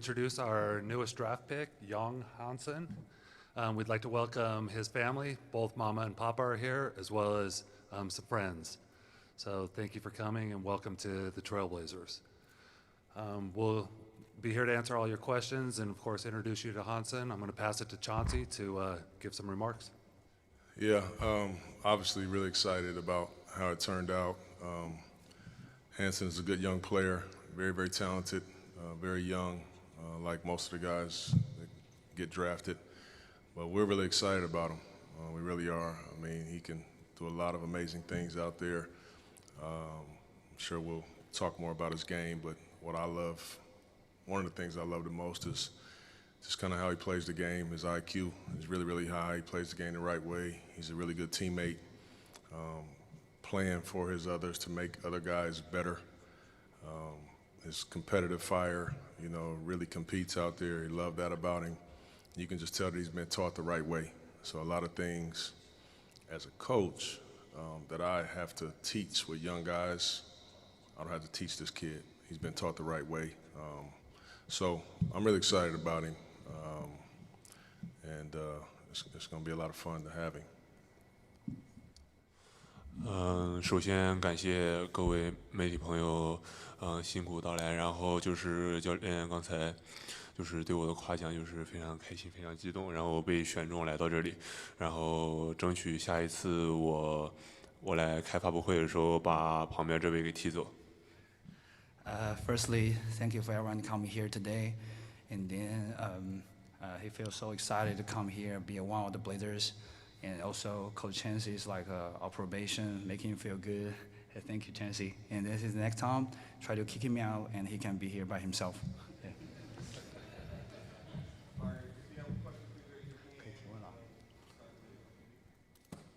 Introduce our newest draft pick, Yong Hansen. We'd like to welcome his family. Both Mama and Papa are here, as well as some friends. So thank you for coming and welcome to the Trailblazers. We'll be here to answer all your questions and, of course, introduce you to Hansen. I'm going to pass it to Chauncey to give some remarks. Yeah, obviously really excited about how it turned out. Hansen is a good young player, very, very talented, very young, like most of the guys that get drafted. But we're really excited about him. We really are. I mean, he can do a lot of amazing things out there. I'm sure we'll talk more about his game, but what I love, one of the things I love the most is just kind of how he plays the game. His IQ is really, really high. He plays the game the right way. He's a really good teammate, playing for his others to make other guys better. His competitive fire, you know, really competes out there. He loved that about him. You can just tell that he's been taught the right way. So a lot of things as a coach that I have to teach with young guys, I don't have to teach this kid. He's been taught the right way. So I'm really excited about him. And it's going to be a lot of fun to have him. 首先感谢各位媒体朋友，辛苦到来。然后就是教练刚才就是对我的夸奖，就是非常开心，非常激动。然后被选中来到这里，然后争取下一次我来开发布会的时候，把旁边这位给踢走。Firstly, thank you for everyone coming here today. And then he feels so excited to come here, be one of the Blazers. And also, Coach Chauncey is like our probation, making him feel good. Thank you, Chauncey. And this is the next time, try to kick him out, and he can be here by himself.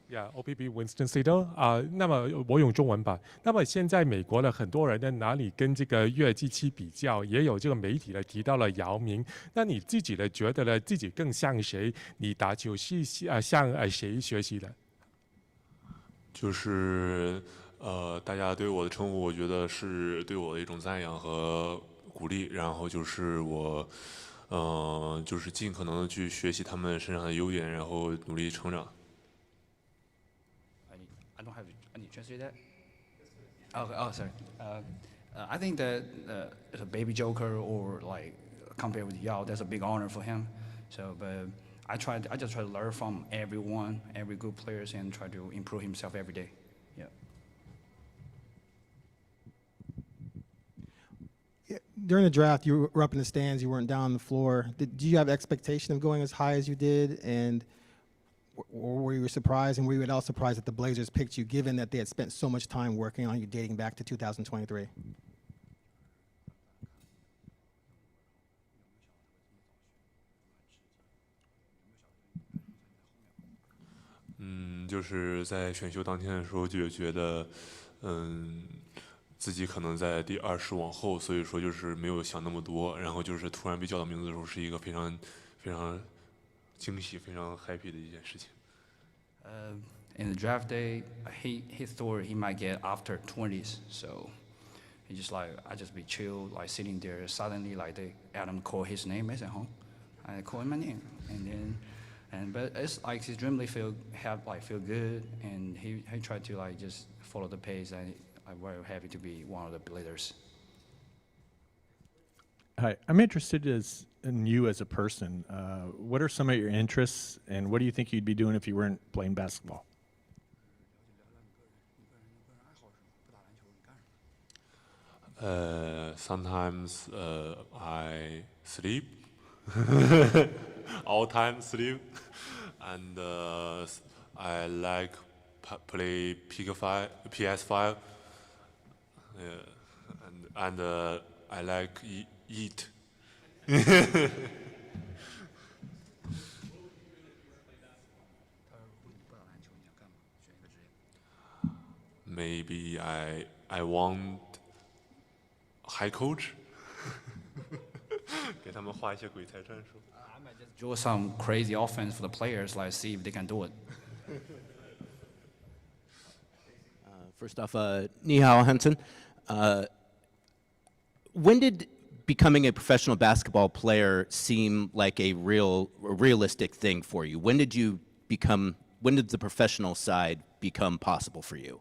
Yeah. OPB Winston Seidel 那么我用中文版。那么现在美国的很多人呢，拿你跟这个约基奇比较，也有这个媒体呢提到了姚明。那你自己呢觉得呢自己更像谁？你打球是向谁学习的？就是大家对我的称呼，我觉得是对我的一种赞扬和鼓励。然后就是我就是尽可能的去学习他们身上的优点，然后努力成长。I don't have. I need to translate that. Oh, sorry. I think that as a baby Joker or like compared with Yao, that's a big honor for him. So, but I just try to learn from everyone, every good players, and try to improve himself every day. Yeah. During the draft, you were up in the stands. You weren't down on the floor. Did you have expectation of going as high as you did, and or were you surprised, and were you at all surprised that the Blazers picked you, given that they had spent so much time working on you dating back to 2023? 음就是在选秀当天的时候就觉得，自己可能在第20往后，所以说就是没有想那么多。然后就是突然被叫到名字的时候，是一个非常非常惊喜、非常 happy 的一件事情。In the draft day, he thought he might get after 20s, so he just like I just be chill, like sitting there. Suddenly, like Adam called his name. I said, "Huh?" I called him my name, and but it's like his dream feel good, and he tried to like just follow the pace. And I'm very happy to be one of the Blazers. Hi, I'm interested in you as a person. What are some of your interests, and what do you think you'd be doing if you weren't playing basketball? Sometimes I sleep, all time sleep, and I like play PS5, and I like eat. Maybe I want high coach. 给他们画一些鬼才战术。I might just draw some crazy offense for the players, like see if they can do it. First off, ni hao, Hansen. When did becoming a professional basketball player seem like a realistic thing for you? When did the professional side become possible for you?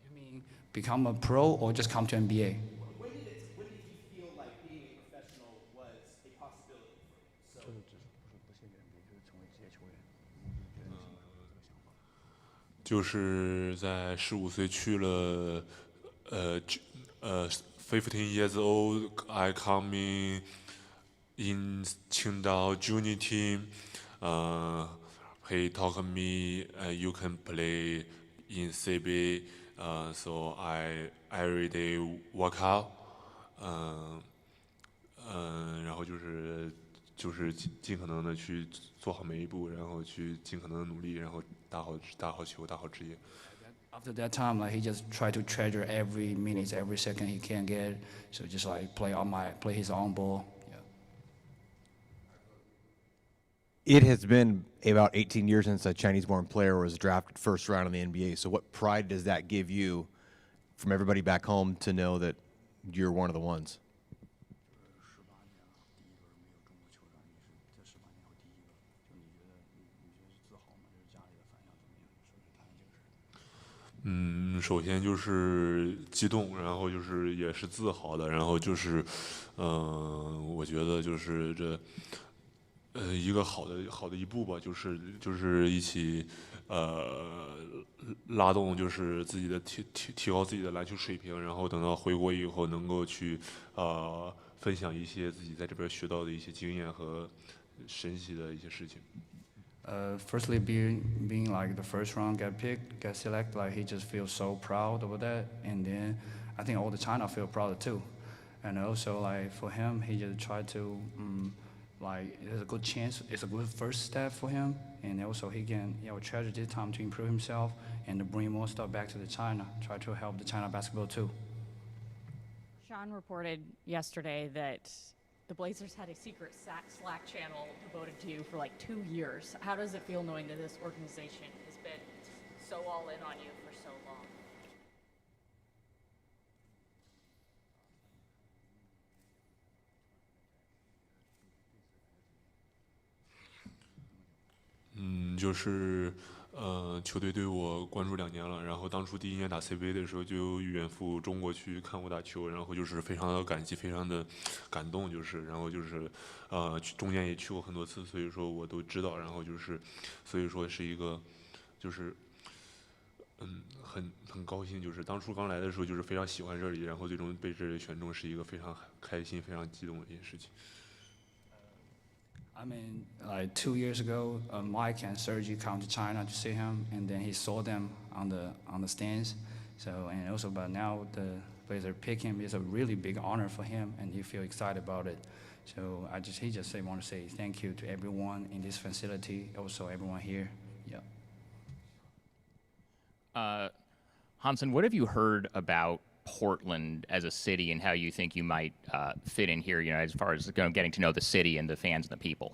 You mean become a pro or just come to NBA? When did you feel like being a professional was a possibility for you? 就是在15岁去了15 years old I come in Qingdao junior team. He told me you can play in CB. So I every day work out. 然后就是尽可能的去做好每一步，然后去尽可能的努力，然后打好球，打好职业。After that time, like he just try to treasure every minute, every second he can get. So just like play his own ball. Yeah. It has been about 18 years since a Chinese-born player was drafted first round in the NBA. So what pride does that give you from everybody back home to know that you're one of the ones? Mm, 首先就是激动，然后就是也是自豪的，然后就是我觉得就是一个好的一步吧，就是一起拉动就是自己的提高自己的篮球水平，然后等到回国以后能够去分享一些自己在这边学到的一些经验和神奇的一些事情。Firstly, being like the first round get selected, like he just feels so proud over that, and then I think all the China feel proud too, and also like for him, he just tried to like there's a good chance, it's a good first step for him, and also he can treasure this time to improve himself and to bring more stuff back to the China, try to help the China basketball too. Sean reported yesterday that the Blazers had a secret Slack channel devoted to you for like 2 years. How does it feel knowing that this organization has been so all in on you for so long? Mm, 就是球队对我关注2年了，然后当初第1年打 CBA 的时候就远赴中国去看我打球，然后就是非常的感激，非常的感动，然后中间也去过很多次，所以说我都知道，然后所以说是一个很高兴，就是当初刚来的时候就是非常喜欢这里，然后最终被这里选中是一个非常开心、非常激动的一件事情。I mean, like 2 years ago, Mike and Sergi come to China to see him, and then he saw them on the stands. So, and also, but now the Blazers pick him. It's a really big honor for him, and he feel excited about it. So, he just want to say thank you to everyone in this facility, also everyone here. Yeah. Hansen, what have you heard about Portland as a city and how you think you might fit in here, as far as getting to know the city and the fans and the people?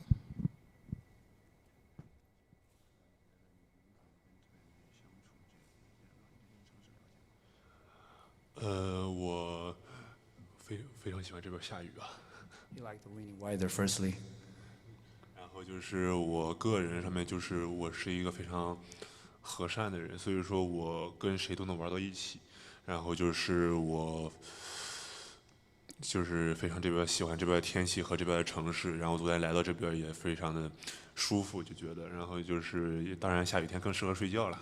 Uh, 我非常喜欢这边下雨啊。You like the rainy weather, firstly. 然后就是我个人上面就是我是一个非常和善的人，所以说我跟谁都能玩到一起。然后就是我就是非常喜欢这边的天气和这边的城市，然后昨天来到这边也非常的舒服，就觉得，然后就是当然下雨天更适合睡觉了。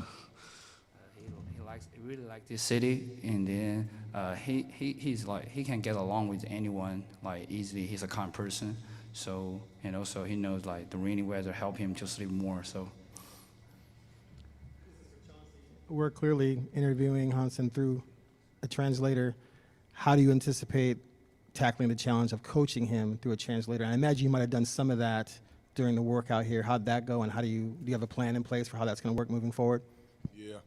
He really like this city, and then he's like he can get along with anyone like easily. He's a kind person, so and also he knows like the rainy weather help him to sleep more. So. We're clearly interviewing Hansen through a translator. How do you anticipate tackling the challenge of coaching him through a translator? And I imagine you might have done some of that during the workout here. How'd that go, and do you have a plan in place for how that's going to work moving forward? Yeah.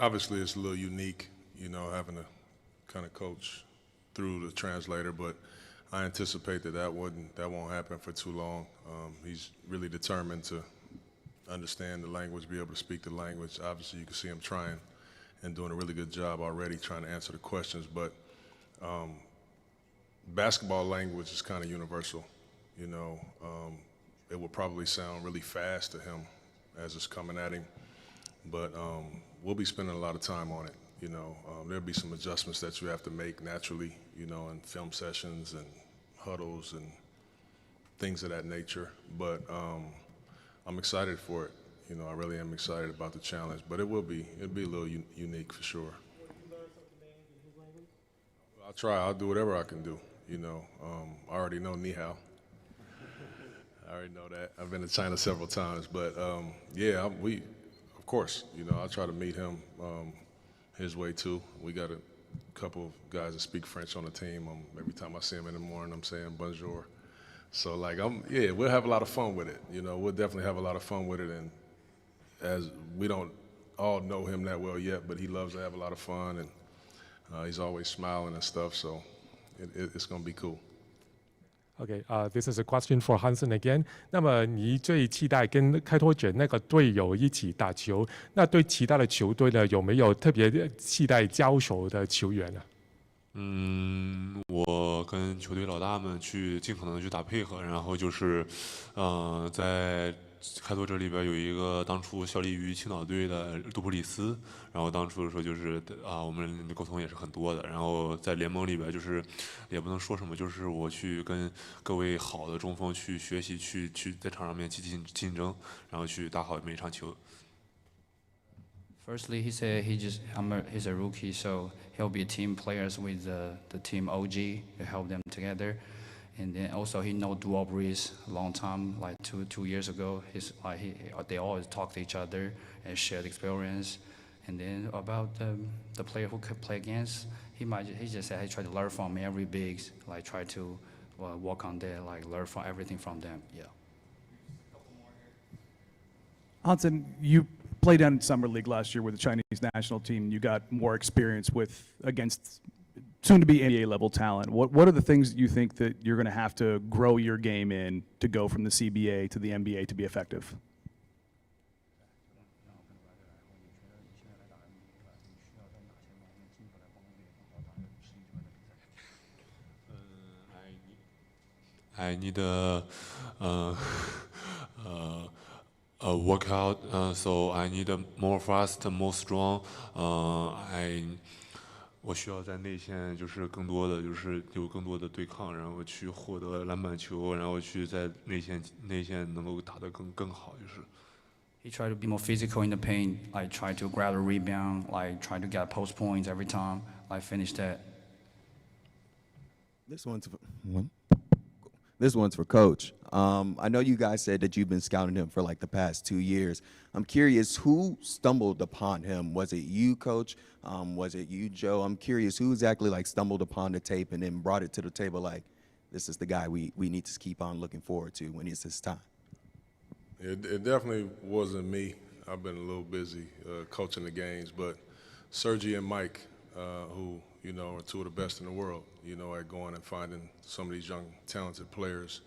Obviously, it's a little unique, having to kind of coach through the translator, but I anticipate that won't happen for too long. He's really determined to understand the language, be able to speak the language. Obviously, you can see him trying and doing a really good job already trying to answer the questions. But basketball language is kind of universal. You know, it will probably sound really fast to him as it's coming at him, but we'll be spending a lot of time on it. You know, there'll be some adjustments that you have to make naturally, you know, in film sessions and huddles and things of that nature. But I'm excited for it. You know, I really am excited about the challenge, but it'll be a little unique for sure. I'll try. I'll do whatever I can do. You know, I already know ni hao. I already know that. I've been to China several times, but yeah, of course, you know, I'll try to meet him his way too. We got a couple of guys that speak French on the team. Every time I see him in the morning, I'm saying bonjour. So like, yeah, we'll have a lot of fun with it. You know, we'll definitely have a lot of fun with it. And as we don't all know him that well yet, but he loves to have a lot of fun, and he's always smiling and stuff. So it's gonna be cool. Okay, this is a question for Hansen again. 那么你最期待跟开拓者那个队友一起打球？那对其他的球队呢，有没有特别期待交手的球员呢？我跟球队老大们尽可能的去打配合，然后就是，在开拓者里边有一个当初效力于青岛队的杜普里斯，然后当初的时候就是我们沟通也是很多的，然后在联盟里边就是也不能说什么，就是我去跟各位好的中锋去学习，去在场上面去竞争，然后去打好每一场球。Firstly, he said he's a rookie, so he'll be team players with the team OG to help them together. And then also he know Duo Breeze a long time, like two years ago. They always talk to each other and share the experience. And then about the player who could play against, he just said he tried to learn from every bigs, like try to work on that, like learn from everything from them. Yeah. Hansen, you played in Summer League last year with the Chinese national team. You got more experience against soon-to-be NBA level talent. What are the things you think that you're going to have to grow your game in to go from the CBA to the NBA to be effective? I need a workout, so I need more fast, more strong. 我需要在内线就是更多的就是有更多的对抗，然后去获得篮板球，然后去在内线能够打得更好，就是。He tried to be more physical in the paint, like try to grab a rebound, like try to get post points every time, like finish that. This one's for Coach. I know you guys said that you've been scouting him for like the past 2 years. I'm curious, who stumbled upon him? Was it you, Coach? Was it you, Joe? I'm curious who exactly like stumbled upon the tape and then brought it to the table like, this is the guy we need to keep on looking forward to when it's his time. It definitely wasn't me. I've been a little busy coaching the games, but Sergi and Mike, who, you know, are two of the best in the world, you know, at going and finding some of these young, talented players.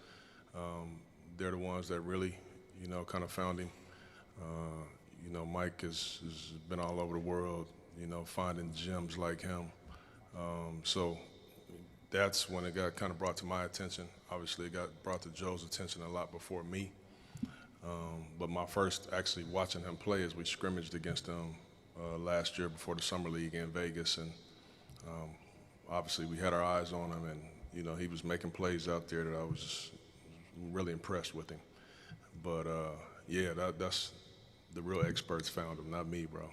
They're the ones that really, you know, kind of found him. You know, Mike has been all over the world, you know, finding gems like him. So that's when it got kind of brought to my attention. Obviously, it got brought to Joe's attention a lot before me. But my first actually watching him play is we scrimmaged against him last year before the Summer League in Vegas. And obviously we had our eyes on him, and, you know, he was making plays out there that I was just really impressed with him. But, yeah, that's the real experts found him, not me, bro.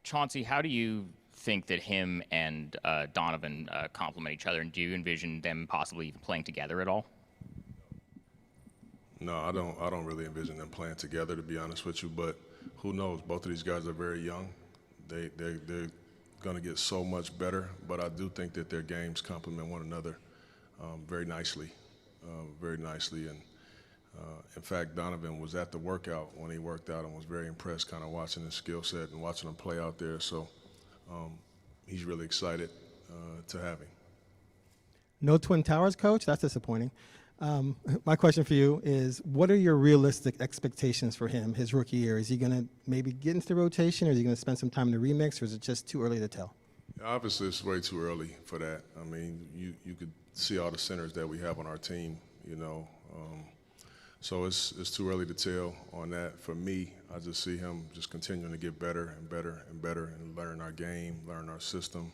Chauncey, how do you think that him and Donovan complement each other, and do you envision them possibly even playing together at all? No, I don't really envision them playing together, to be honest with you, but who knows? Both of these guys are very young. They're going to get so much better, but I do think that their games complement one another very nicely, And in fact, Donovan was at the workout when he worked out and was very impressed kind of watching his skill set and watching him play out there. So he's really excited to have him. No Twin Towers, Coach? That's disappointing. My question for you is, what are your realistic expectations for him his rookie year? Is he going to maybe get into the rotation, or is he going to spend some time in the remix, or is it just too early to tell? Obviously, it's way too early for that. I mean, you could see all the centers that we have on our team, you know. So it's too early to tell on that. For me, I just see him just continuing to get better and better and better and learn our game, learn our system,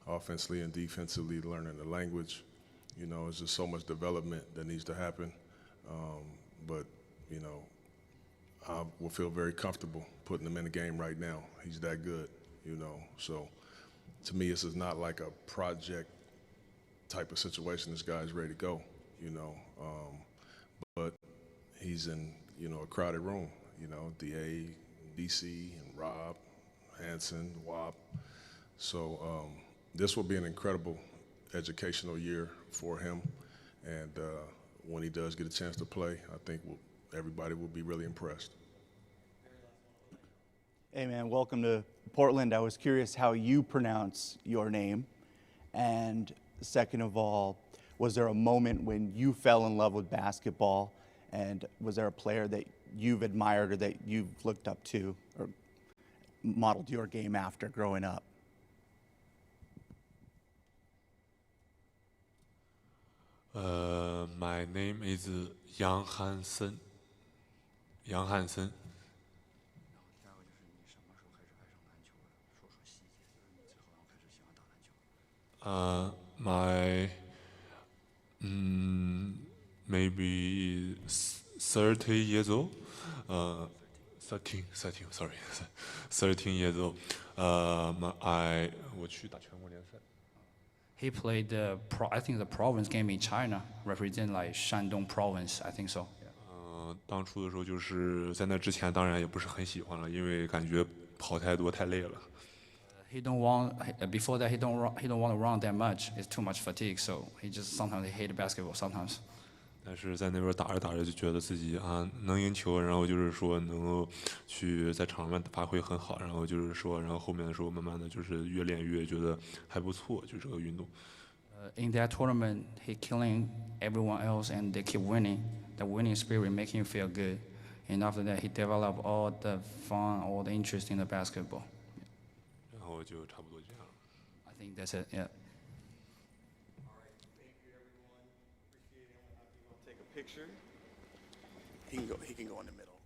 offensively and defensively, learning the language. You know, it's just so much development that needs to happen. But, you know, I will feel very comfortable putting him in the game right now. He's that good, you know. So to me, this is not like a project type of situation. This guy's ready to go, you know. But he's in, you know, a crowded room, you know, DA, DC, and Rob, Hansen, Wop. So this will be an incredible educational year for him. And when he does get a chance to play, I think everybody will be really impressed. Hey man, welcome to Portland. I was curious how you pronounce your name. And second of all, was there a moment when you fell in love with basketball? And was there a player that you've admired or that you've looked up to or modeled your game after growing up? My name is Yong Hansen. Yong Hansen. My maybe 30 years old. 13, sorry, 13 years old. 我去打全国联赛。He played I think the province game in China, represent like Shandong province, I think so. 当初的时候就是在那之前，当然也不是很喜欢了，因为感觉跑太多太累了。He don't want before that he don't want to run that much. It's too much fatigue, so he just sometimes he hate basketball sometimes. 但是在那边打着打着就觉得自己能赢球，然后就是说能够去在场上发挥很好，然后就是说，然后后面的时候慢慢的就是越练越觉得还不错，就这个运动。In that tournament, he killing everyone else and they keep winning. The winning spirit making you feel good. And after that, he developed all the fun, all the interest in the basketball. 然后就差不多这样。I think that's it. Yeah. Take a picture. He can go in the middle.